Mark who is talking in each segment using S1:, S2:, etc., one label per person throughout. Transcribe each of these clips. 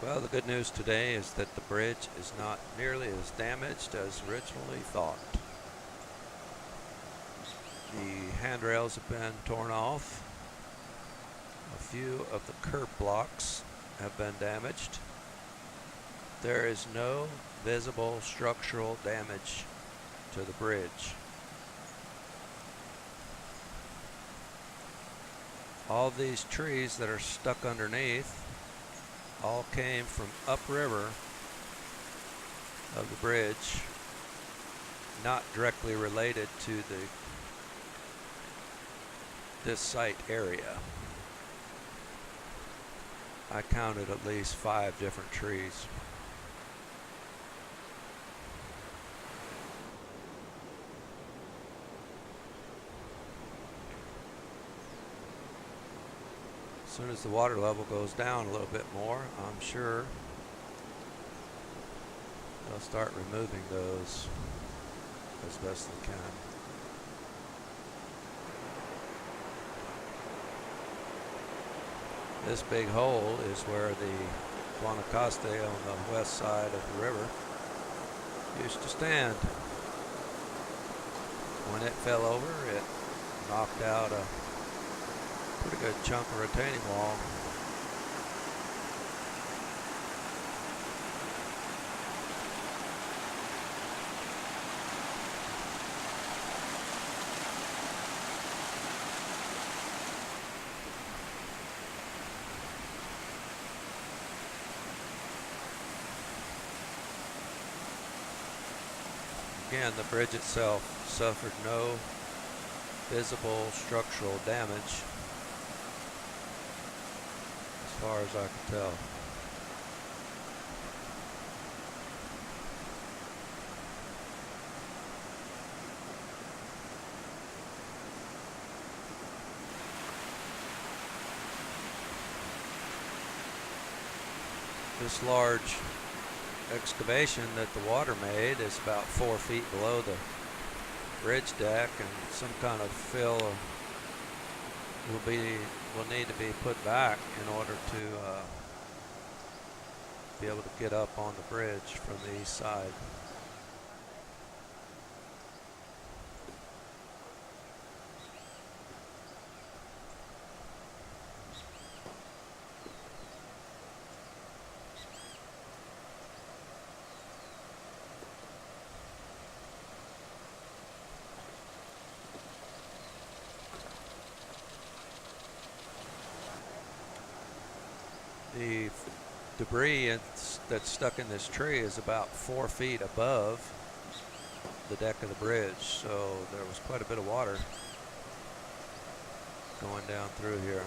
S1: Well, the good news today is that the bridge is not nearly as damaged as originally thought. The handrails have been torn off. A few of the curb blocks have been damaged. There is no visible structural damage to the bridge. All these trees that are stuck underneath all came from upriver of the bridge, not directly related to this site area. I counted at least 5 different trees. As soon as the water level goes down a little bit more, I'm sure they'll start removing those as best they can. This big hole is where the Guanacaste on the west side of the river used to stand. When it fell over, it knocked out a pretty good chunk of retaining wall. Again, the bridge itself suffered no visible structural damage as far as I can tell. This large excavation that the water made is about 4 feet below the bridge deck, and some kind of fill will need to be put back in order to be able to get up on the bridge from the east side. The debris that's stuck in this tree is about 4 feet above the deck of the bridge, so there was quite a bit of water going down through here.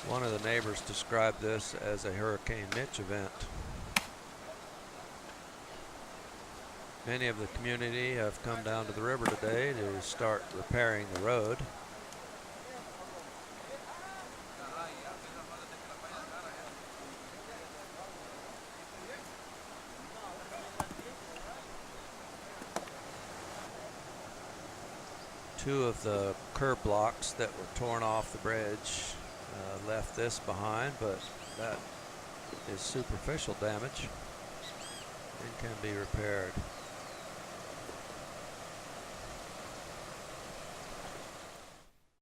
S1: One of the neighbors described this as a Hurricane Mitch event. Many of the community have come down to the river today to start repairing the road. Two of the curb blocks that were torn off the bridge left this behind, but that is superficial damage and can be repaired.